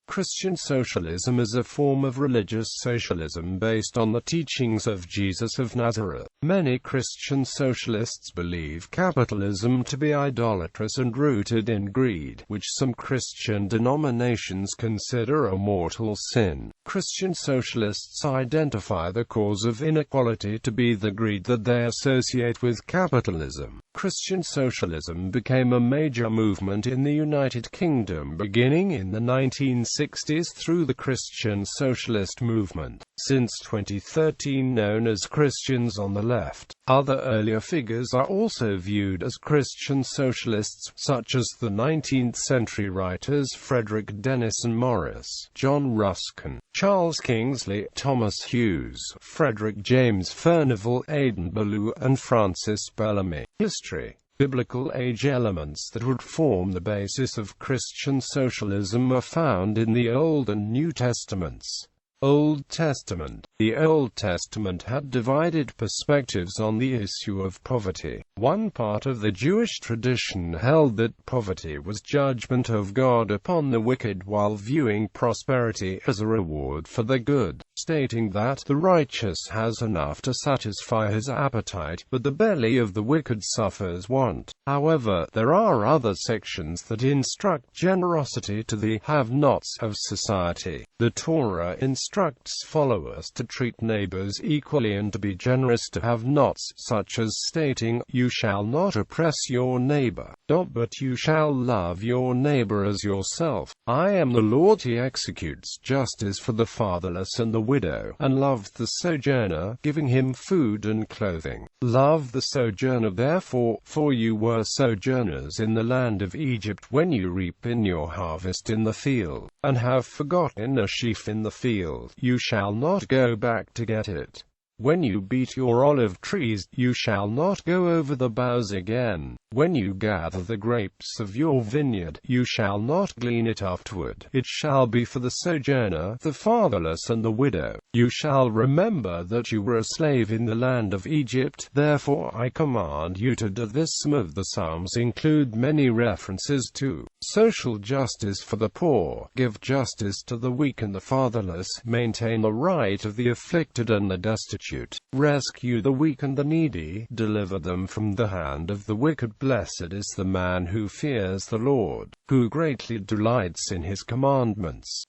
Christian socialism is a form of religious socialism based on the teachings of Jesus of Nazareth. Many Christian socialists believe capitalism to be idolatrous and rooted in greed, which some Christian denominations consider a mortal sin. Christian socialists identify the cause of inequality to be the greed that they associate with capitalism. Christian socialism became a major movement in the United Kingdom beginning in the 1960s through the Christian Socialist Movement, since 2013 known as Christians on the Left. Other earlier figures are also viewed as Christian socialists, such as the 19th-century writers Frederick Denison Morris, John Ruskin, Charles Kingsley, Thomas Hughes, Frederick James Furnivall, Aidan Ballou, and Francis Bellamy. History. Biblical age elements that would form the basis of Christian socialism are found in the Old and New Testaments. Old Testament. The Old Testament had divided perspectives on the issue of poverty. One part of the Jewish tradition held that poverty was judgment of God upon the wicked, while viewing prosperity as a reward for the good, stating that the righteous has enough to satisfy his appetite, but the belly of the wicked suffers want. However, there are other sections that instruct generosity to the have-nots of society. The Torah instructs followers to treat neighbors equally and to be generous to have-nots, such as stating, "You shall not oppress your neighbor, but you shall love your neighbor as yourself. I am the Lord." He executes justice for the fatherless and the widow, and loved the sojourner, giving him food and clothing. Love the sojourner therefore, for you were sojourners in the land of Egypt, when you reap in your harvest in the field, and have forgotten a sheaf in the field, you shall not go back to get it. When you beat your olive trees, you shall not go over the boughs again. When you gather the grapes of your vineyard, you shall not glean it afterward. It shall be for the sojourner, the fatherless and the widow. You shall remember that you were a slave in the land of Egypt. Therefore I command you to do this. Some of the Psalms include many references to social justice for the poor, give justice to the weak and the fatherless, maintain the right of the afflicted and the destitute, rescue the weak and the needy, deliver them from the hand of the wicked. Blessed is the man who fears the Lord, who greatly delights in his commandments.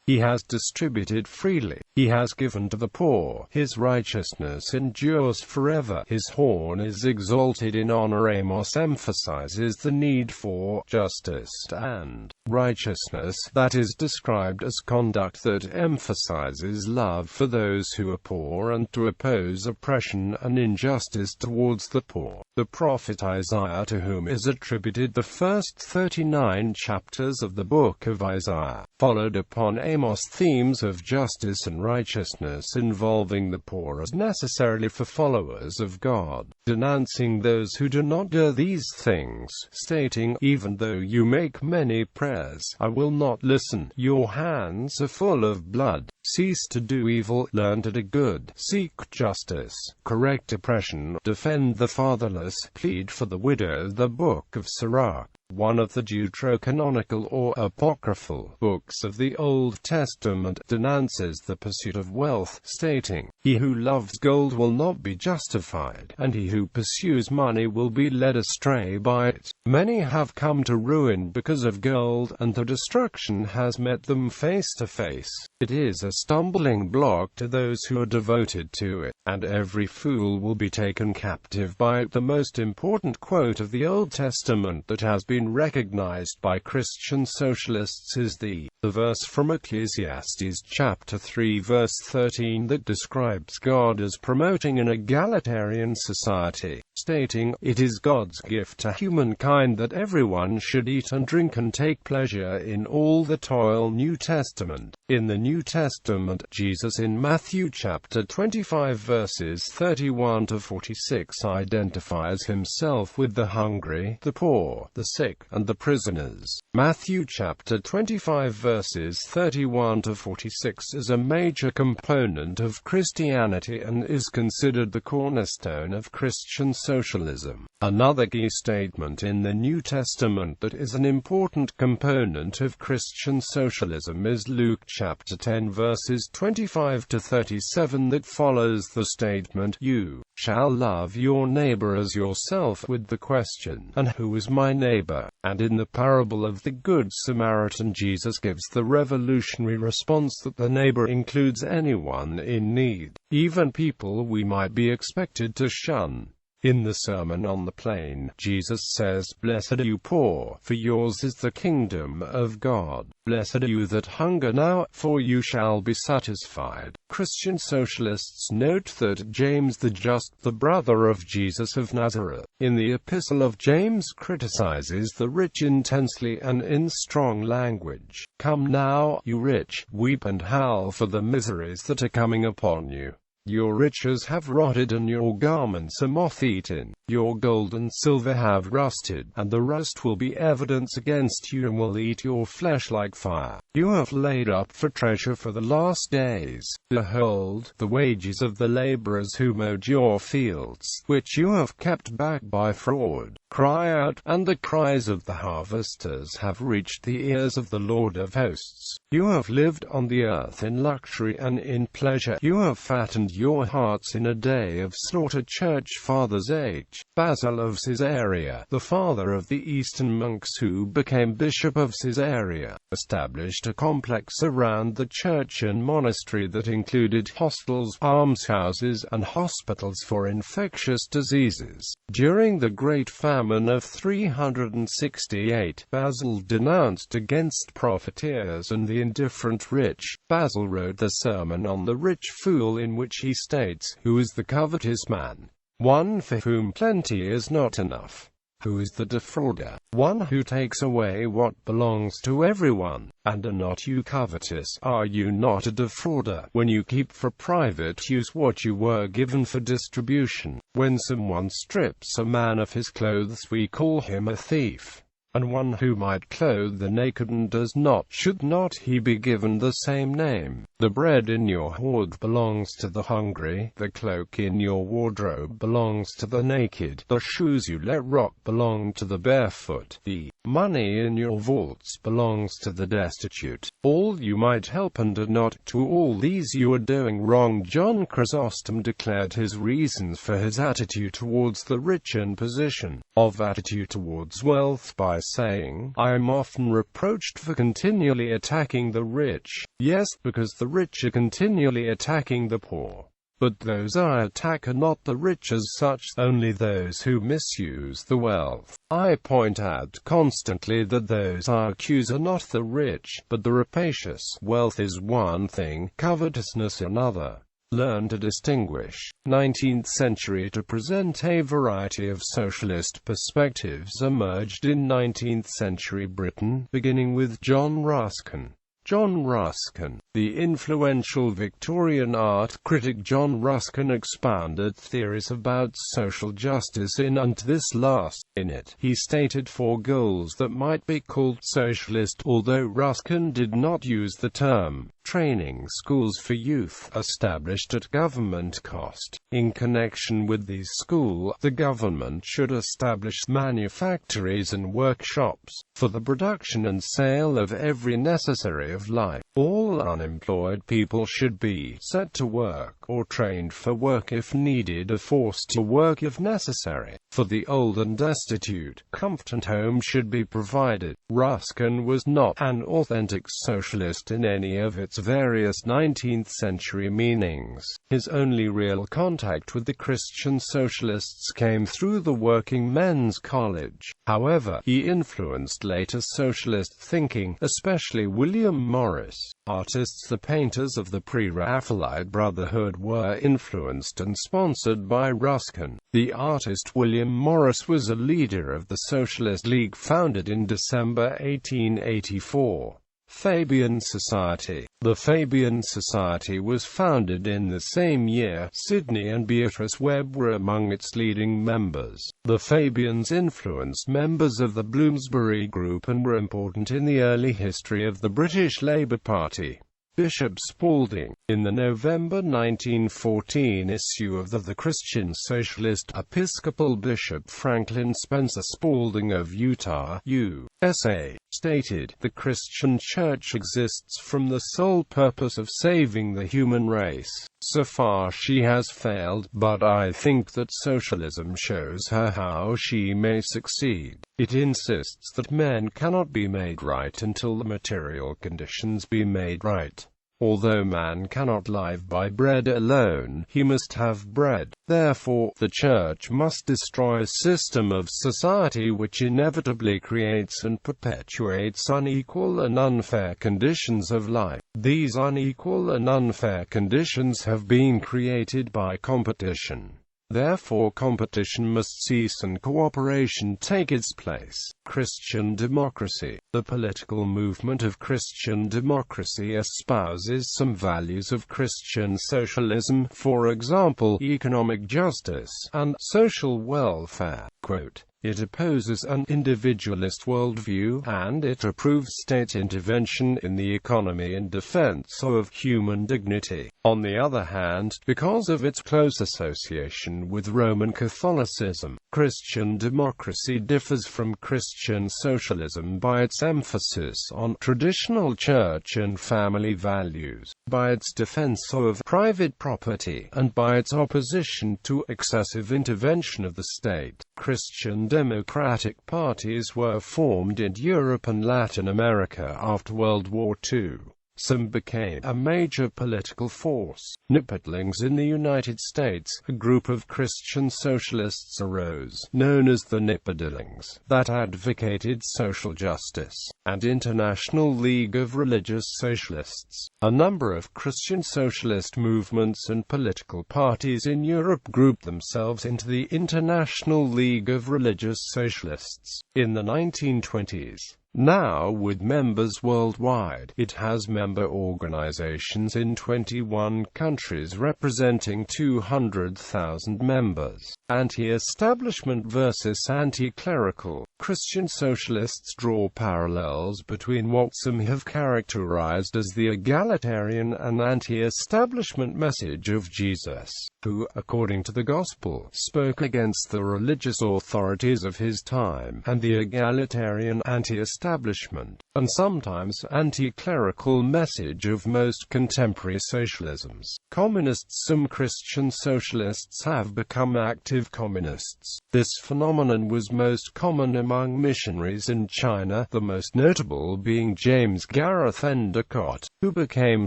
He has distributed freely. He has given to the poor. His righteousness endures forever. His horn is exalted in honor. Amos emphasizes the need for justice and righteousness, that is described as conduct that emphasizes love for those who are poor and to oppose oppression and injustice towards the poor. The prophet Isaiah, to whom is attributed the first 39 chapters of the book of Isaiah, followed upon Amos themes of justice and righteousness involving the poor as necessarily for followers of God, denouncing those who do not do these things, stating, "Even though you make many prayers, I will not listen. Your hands are full of blood. Cease to do evil, learn to do good, seek justice, correct oppression, defend the fatherless, plead for the widow." The Book of Sirach, one of the deuterocanonical or apocryphal books of the Old Testament, denounces the pursuit of wealth, stating, "He who loves gold will not be justified, and he who pursues money will be led astray by it. Many have come to ruin because of gold, and the destruction has met them face to face. It is a stumbling block to those who are devoted to it, and every fool will be taken captive by it." The most important quote of the Old Testament that has been recognized by Christian socialists is the verse from Ecclesiastes chapter 3 verse 13 that describes God as promoting an egalitarian society, stating, "It is God's gift to humankind that everyone should eat and drink and take pleasure in all the toil." New Testament. In the New Testament, Jesus in Matthew chapter 25 verses 31 to 46 identifies himself with the hungry, the poor, the sick, and the prisoners. Matthew chapter 25 verses 31 to 46 is a major component of Christianity and is considered the cornerstone of Christian socialism. Another key statement in the New Testament that is an important component of Christian socialism is Luke chapter 10 verses 25 to 37 that follows the statement, "You shall love your neighbor as yourself," with the question, "And who is my neighbor?" And in the parable of the Good Samaritan, Jesus gives the revolutionary response that the neighbor includes anyone in need, even people we might be expected to shun. In the Sermon on the Plain, Jesus says, "Blessed are you poor, for yours is the kingdom of God. Blessed are you that hunger now, for you shall be satisfied." Christian socialists note that James the Just, the brother of Jesus of Nazareth, in the Epistle of James criticizes the rich intensely and in strong language. "Come now, you rich, weep and howl for the miseries that are coming upon you. Your riches have rotted and your garments are moth-eaten. Your gold and silver have rusted, and the rust will be evidence against you and will eat your flesh like fire. You have laid up for treasure for the last days. Behold, the wages of the laborers who mowed your fields, which you have kept back by fraud, cry out, and the cries of the harvesters have reached the ears of the Lord of hosts. You have lived on the earth in luxury and in pleasure. You have fattened your hearts in a day of slaughter." Church Fathers H. Basil of Caesarea, the father of the Eastern monks who became Bishop of Caesarea, established a complex around the church and monastery that included hostels, almshouses, and hospitals for infectious diseases. During the Great Famine of 368, Basil denounced against profiteers and the indifferent rich. Basil wrote the Sermon on the Rich Fool, in which he states, "Who is the covetous man? One for whom plenty is not enough. Who is the defrauder? One who takes away what belongs to everyone. And are not you covetous? Are you not a defrauder, when you keep for private use what you were given for distribution? When someone strips a man of his clothes, we call him a thief. And one who might clothe the naked and does not, should not he be given the same name? The bread in your hoard belongs to the hungry, the cloak in your wardrobe belongs to the naked, the shoes you let rot belong to the barefoot, the money in your vaults belongs to the destitute. All you might help and do not, to all these you are doing wrong." John Chrysostom declared his reasons for his attitude towards the rich and position of attitude towards wealth by saying, "I am often reproached for continually attacking the rich. Yes, because the rich are continually attacking the poor. But those I attack are not the rich as such, only those who misuse the wealth. I point out constantly that those I accuse are not the rich, but the rapacious. Wealth is one thing, covetousness another. Learn to distinguish." 19th century. To present a variety of socialist perspectives emerged in 19th century Britain, beginning with John Ruskin. John Ruskin, the influential Victorian art critic John Ruskin, expounded theories about social justice in And This Last. In it, he stated 4 goals that might be called socialist, although Ruskin did not use the term. Training schools for youth, established at government cost. In connection with these schools, the government should establish manufactories and workshops for the production and sale of every necessary of life. All unemployed people should be set to work, or trained for work if needed, or forced to work if necessary. For the old and destitute, comfort and home should be provided. Ruskin was not an authentic socialist in any of its various 19th century meanings. His only real contact with the Christian socialists came through the Working Men's College. However, he influenced later socialist thinking, especially William Morris. Artists, the painters of the Pre-Raphaelite Brotherhood, were influenced and sponsored by Ruskin. The artist William Morris was a leader of the Socialist League founded in December 1884. Fabian Society. The Fabian Society was founded in the same year. Sidney and Beatrice Webb were among its leading members. The Fabians influenced members of the Bloomsbury Group and were important in the early history of the British Labour Party. Bishop Spalding, In the November 1914 issue of the Christian Socialist, Episcopal Bishop Franklin Spencer Spaulding of Utah, USA, stated, "The Christian Church exists from the sole purpose of saving the human race. So far she has failed, but I think that socialism shows her how she may succeed. It insists that men cannot be made right until the material conditions be made right. Although man cannot live by bread alone, he must have bread. Therefore, the Church must destroy a system of society which inevitably creates and perpetuates unequal and unfair conditions of life. These unequal and unfair conditions have been created by competition. Therefore competition must cease and cooperation take its place." Christian democracy. The political movement of Christian democracy espouses some values of Christian socialism, for example, economic justice and social welfare. Quote, "It opposes an individualist worldview, and it approves state intervention in the economy in defense of human dignity. On the other hand, because of its close association with Roman Catholicism, Christian democracy differs from Christian socialism by its emphasis on traditional church and family values, by its defense of private property, and by its opposition to excessive intervention of the state." Christian democratic parties were formed in Europe and Latin America after World War II. Some became a major political force. Nippertlings in the United States, a group of Christian socialists arose, known as the Nippertlings, that advocated social justice, and International League of Religious Socialists. A number of Christian socialist movements and political parties in Europe grouped themselves into the International League of Religious Socialists. In the 1920s, now with members worldwide, it has member organizations in 21 countries representing 200,000 members. Anti-establishment versus anti-clerical. Christian socialists draw parallels between what some have characterized as the egalitarian and anti-establishment message of Jesus, who, according to the Gospel, spoke against the religious authorities of his time, and the egalitarian anti-establishment, and sometimes anti-clerical message of most contemporary socialisms. Communists. Some Christian socialists have become active communists. This phenomenon was most common among missionaries in China, the most notable being James Gareth Endicott, who became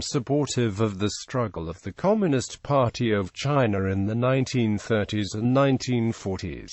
supportive of the struggle of the Communist Party of China in the 1930s and 1940s.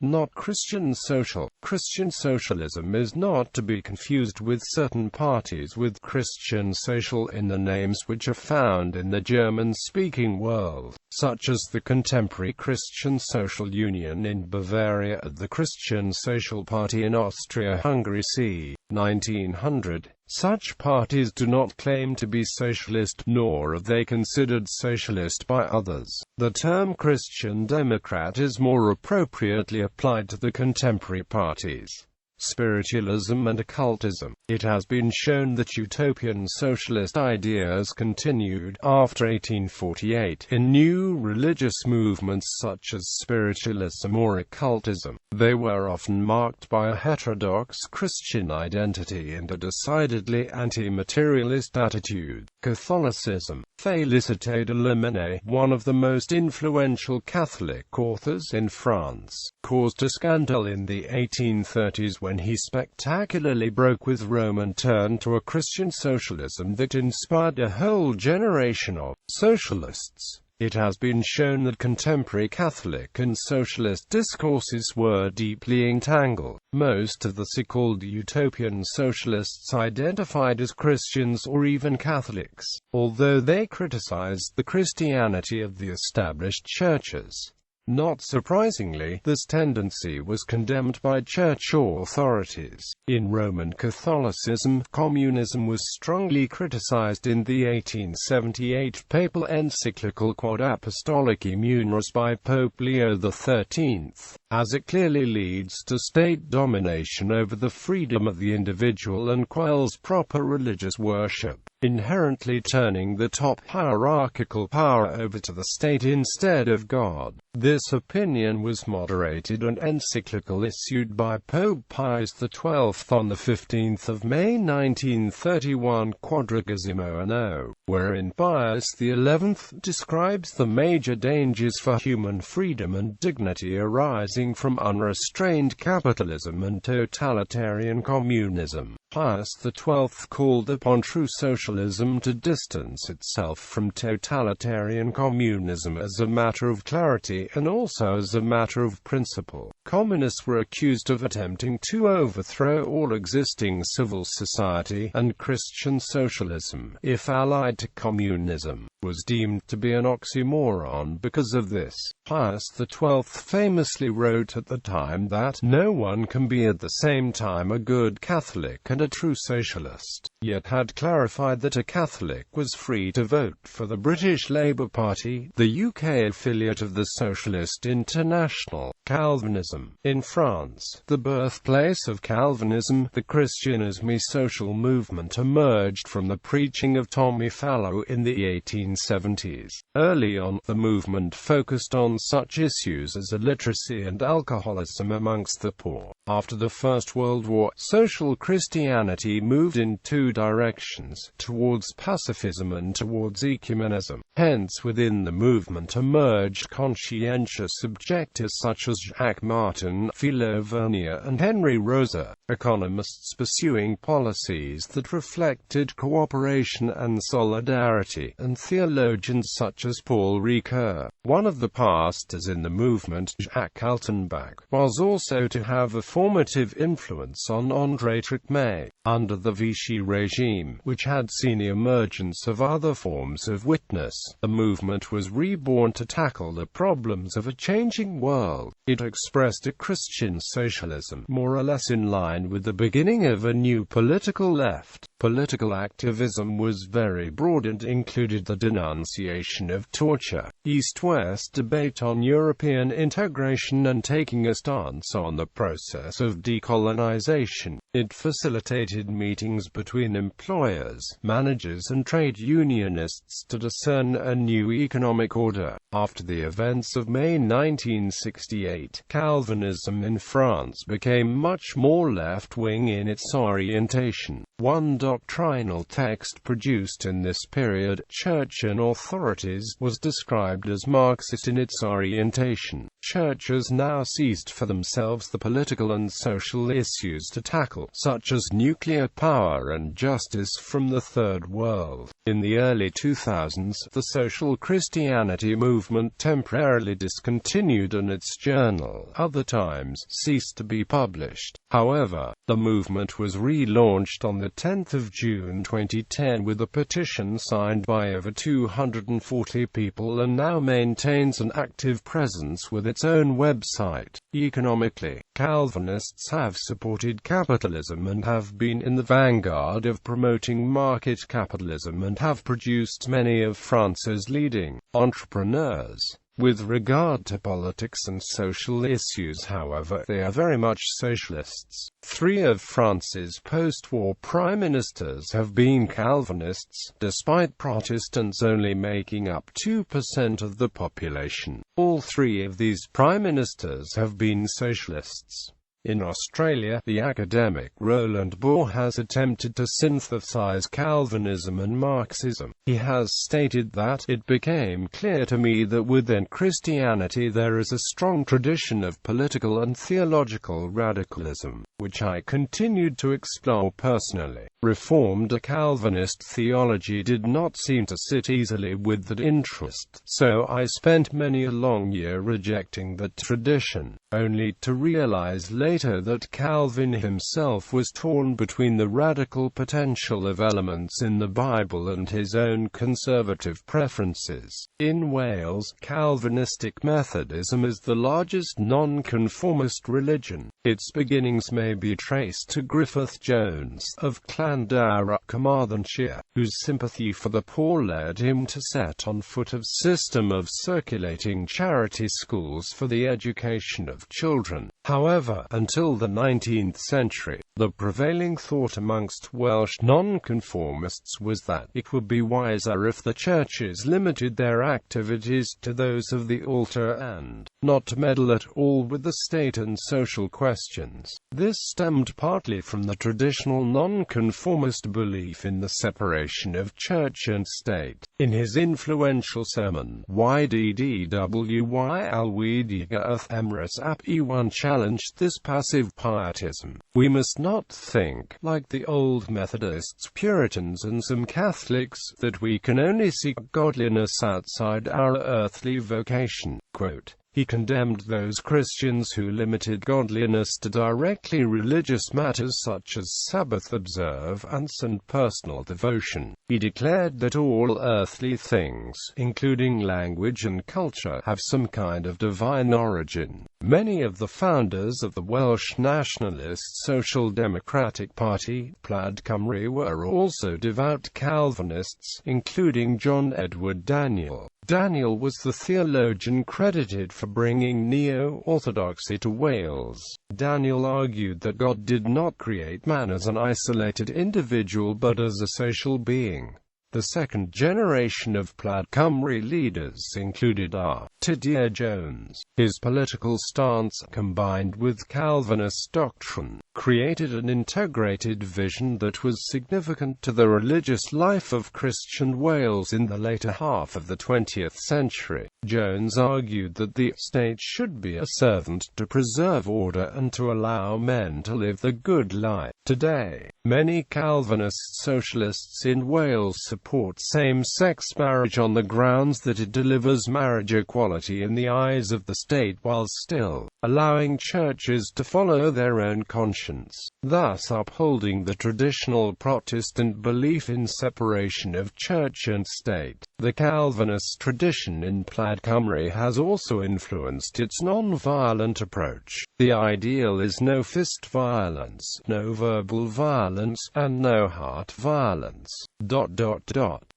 Not Christian social. Christian socialism is not to be confused with certain parties with Christian social in the names which are found in the German-speaking world, such as the contemporary Christian Social Union in Bavaria and the Christian Social Party in Austria-Hungary c. 1900. Such parties do not claim to be socialist, nor are they considered socialist by others. The term Christian Democrat is more appropriately applied to the contemporary parties. Spiritualism and Occultism. It has been shown that utopian socialist ideas continued after 1848 in new religious movements such as spiritualism or occultism. They were often marked by a heterodox Christian identity and a decidedly anti-materialist attitude. Catholicism. Félicité de Lamennais, one of the most influential Catholic authors in France, caused a scandal in the 1830s when he spectacularly broke with Rome and turned to a Christian socialism that inspired a whole generation of socialists. It has been shown that contemporary Catholic and socialist discourses were deeply entangled. Most of the so-called utopian socialists identified as Christians or even Catholics, although they criticized the Christianity of the established churches. Not surprisingly, this tendency was condemned by church authorities. In Roman Catholicism, communism was strongly criticized in the 1878 papal encyclical Quod Apostolici Munus by Pope Leo XIII, as it clearly leads to state domination over the freedom of the individual and quells proper religious worship. inherently turning the top hierarchical power over to the state instead of God. This opinion was moderated an encyclical issued by Pope Pius XII on 15 May 1931, Quadragesimo Anno, wherein Pius XI describes the major dangers for human freedom and dignity arising from unrestrained capitalism and totalitarian communism. Pius XII called upon true socialism to distance itself from totalitarian communism as a matter of clarity and also as a matter of principle. Communists were accused of attempting to overthrow all existing civil society, and Christian socialism, if allied to communism, was deemed to be an oxymoron because of this. Pius XII famously wrote at the time that no one can be at the same time a good Catholic and a true socialist, yet had clarified that a Catholic was free to vote for the British Labour Party, the UK affiliate of the Socialist International. Calvinism. In France, the birthplace of Calvinism, the Christianism social movement emerged from the preaching of Tommy Fallow in the 1870s. Early on, the movement focused on such issues as illiteracy and alcoholism amongst the poor. After the First World War, social Christianity moved in two directions, towards pacifism and towards ecumenism. Hence within the movement emerged conscientious objectors such as Jacques Martin, Philo Vernier and Henry Rosa, economists pursuing policies that reflected cooperation and solidarity, and theologians such as Paul Ricoeur. One of the pastors in the movement, Jacques Altenbach, was also to have a formative influence on André Trichet. Under the Vichy regime, which had seen the emergence of other forms of witness, the movement was reborn to tackle the problems of a changing world. It expressed a Christian socialism, more or less in line with the beginning of a new political left. Political activism was very broad and included the denunciation of torture, East-West debate on European integration and taking a stance on the process of decolonization. It facilitated meetings between employers, managers and trade unionists to discern a new economic order. After the events of May 1968, Calvinism in France became much more left-wing in its orientation. One doctrinal text produced in this period, Church and Authorities, was described as Marxist in its orientation. Churches now seized for themselves the political and social issues to tackle, such as nuclear power and justice from the Third World. In the early 2000s, the social Christianity movement temporarily discontinued and its journal, Other Times, ceased to be published. However, the movement was relaunched on the 10th of June 2010 with a petition signed by over 240 people and now maintains an active presence with its own website. Economically, Calvinists have supported capitalism and have been in the vanguard of promoting market capitalism and have produced many of France's leading entrepreneurs. With regard to politics and social issues, however, they are very much socialists. 3 of France's post-war prime ministers have been Calvinists, despite Protestants only making up 2% of the population. All 3 of these prime ministers have been socialists. In Australia, the academic Roland Bohr has attempted to synthesize Calvinism and Marxism. He has stated that, "It became clear to me that within Christianity there is a strong tradition of political and theological radicalism, which I continued to explore personally. Reformed Calvinist theology did not seem to sit easily with that interest, so I spent many a long year rejecting that tradition, only to realize later that Calvin himself was torn between the radical potential of elements in the Bible and his own conservative preferences." In Wales, Calvinistic Methodism is the largest non-conformist religion. Its beginnings may be traced to Griffith Jones, of Llandair, Carmarthenshire, whose sympathy for the poor led him to set on foot a system of circulating charity schools for the education of have children. However, until the 19th century, the prevailing thought amongst Welsh nonconformists was that it would be wiser if the churches limited their activities to those of the altar and not to meddle at all with the state and social questions. This stemmed partly from the traditional nonconformist belief in the separation of church and state. In his influential sermon, YDDWYLWDGAth Emrys ap Iwan challenged this passive pietism. We must not think, like the old Methodists, Puritans and some Catholics, that we can only seek godliness outside our earthly vocation. Quote, he condemned those Christians who limited godliness to directly religious matters such as Sabbath observance and personal devotion. He declared that all earthly things, including language and culture, have some kind of divine origin. Many of the founders of the Welsh nationalist Social Democratic Party, Plaid Cymru, were also devout Calvinists, including John Edward Daniel. Daniel was the theologian credited for bringing neo-orthodoxy to Wales. Daniel argued that God did not create man as an isolated individual but as a social being. The second generation of Plaid Cymru leaders included R. Tudur Jones. His political stance, combined with Calvinist doctrine, created an integrated vision that was significant to the religious life of Christian Wales in the later half of the 20th century. Jones argued that the state should be a servant to preserve order and to allow men to live the good life. Today, many Calvinist socialists in Wales support same-sex marriage on the grounds that it delivers marriage equality in the eyes of the state while still allowing churches to follow their own conscience, thus upholding the traditional Protestant belief in separation of church and state. The Calvinist tradition in Plaid Cymru has also influenced its non-violent approach. The ideal is no fist violence, no verbal violence, and no heart violence.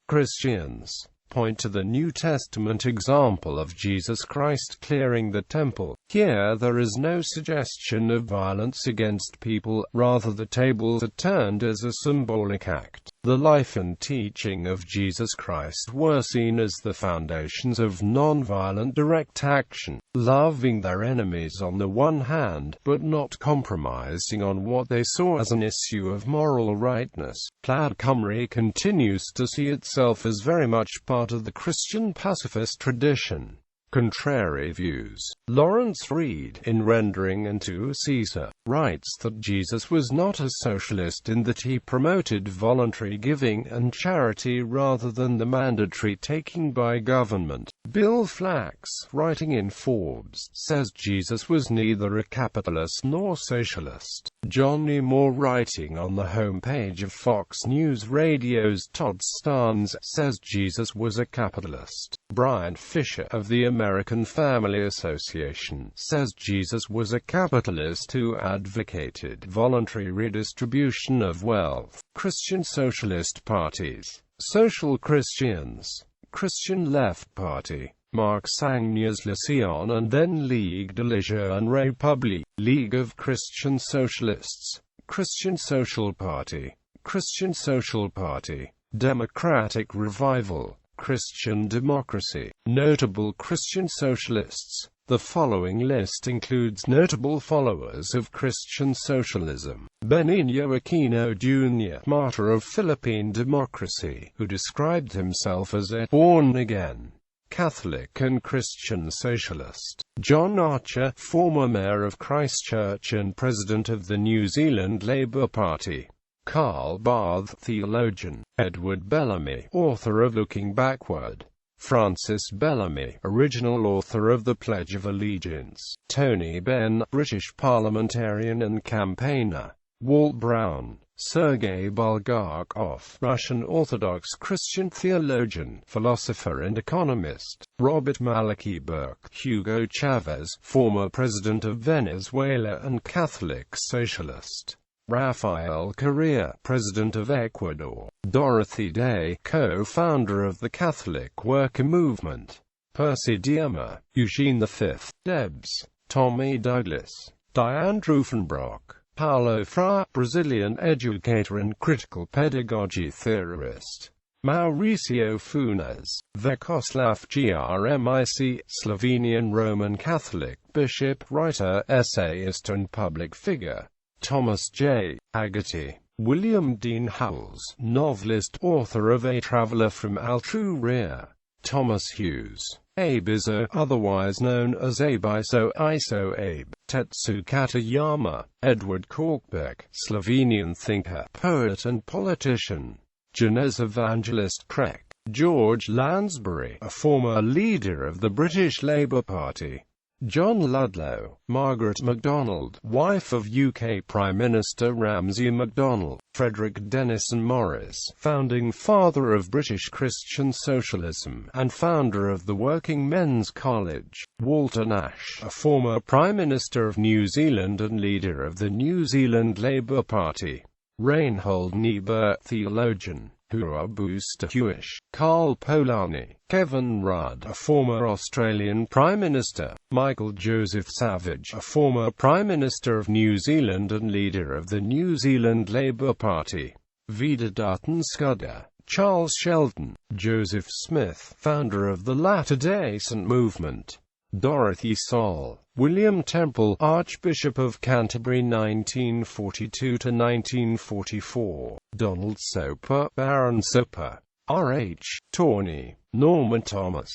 Christians point to the New Testament example of Jesus Christ clearing the temple. Here there is no suggestion of violence against people, rather the tables are turned as a symbolic act. The life and teaching of Jesus Christ were seen as the foundations of non-violent direct action, loving their enemies on the one hand, but not compromising on what they saw as an issue of moral rightness. Plaid Cymru continues to see itself as very much part of the Christian pacifist tradition. Contrary views. Lawrence Reed, in Rendering unto Caesar, writes that Jesus was not a socialist in that he promoted voluntary giving and charity rather than the mandatory taking by government. Bill Flax, writing in Forbes, says Jesus was neither a capitalist nor socialist. Johnny Moore, writing on the homepage of Fox News Radio's Todd Starnes, says Jesus was a capitalist. Brian Fisher of the American Family Association says Jesus was a capitalist who advocated voluntary redistribution of wealth. Christian Socialist parties. Social Christians. Christian Left Party. Marx Agnes Lesion and then Ligue de la Jeune République. League of Christian Socialists. Christian Social Party. Christian Social Party. Democratic Revival. Christian Democracy. Notable Christian Socialists. The following list includes notable followers of Christian socialism. Benigno Aquino Jr., martyr of Philippine democracy, who described himself as a born-again Catholic and Christian socialist. John Archer, former mayor of Christchurch and president of the New Zealand Labour Party. Karl Barth, theologian. Edward Bellamy, author of Looking Backward. Francis Bellamy, original author of The Pledge of Allegiance. Tony Benn, British parliamentarian and campaigner. Walt Brown, Sergei Bulgakov, Russian Orthodox Christian theologian, philosopher and economist. Robert Malaki Burke, Hugo Chavez, former president of Venezuela and Catholic socialist. Rafael Correa, President of Ecuador. Dorothy Day, co-founder of the Catholic Worker Movement. Percy Diemer, Eugene V. Debs, Tommy Douglas, Diane Trufenbrock, Paulo Freire, Brazilian educator and critical pedagogy theorist. Mauricio Funes, Vyacheslav Grmic, Slovenian Roman Catholic bishop, writer, essayist and public figure. Thomas J. Agati, William Dean Howells, novelist, author of A Traveller from Altruria. Thomas Hughes, Abe Iso, otherwise known as Abe Iso Abe. Tetsu Katayama, Edward Korkbeck, Slovenian thinker, poet and politician. Janez Evangelist Craik, George Lansbury, a former leader of the British Labour Party. John Ludlow, Margaret MacDonald, wife of UK Prime Minister Ramsay MacDonald. Frederick Denison Morris, founding father of British Christian Socialism, and founder of the Working Men's College. Walter Nash, a former Prime Minister of New Zealand and leader of the New Zealand Labour Party. Reinhold Niebuhr, theologian. Hurrah Booster Hewish, Carl Polanyi, Kevin Rudd, a former Australian Prime Minister. Michael Joseph Savage, a former Prime Minister of New Zealand and leader of the New Zealand Labour Party. Vida Dutton Scudder, Charles Sheldon, Joseph Smith, founder of the Latter-day Saint movement. Dorothy Saul, William Temple, Archbishop of Canterbury 1942–1944, Donald Soper, Baron Soper, R.H. Tawney, Norman Thomas,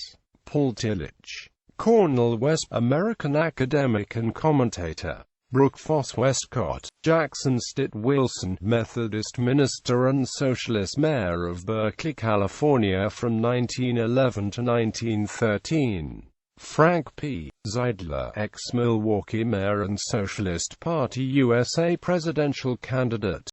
Paul Tillich, Cornel West, American academic and commentator, Brooke Foss Westcott, Jackson Stitt Wilson, Methodist minister and Socialist mayor of Berkeley, California from 1911 to 1913. Frank P. Zeidler, ex-Milwaukee mayor and Socialist Party USA presidential candidate.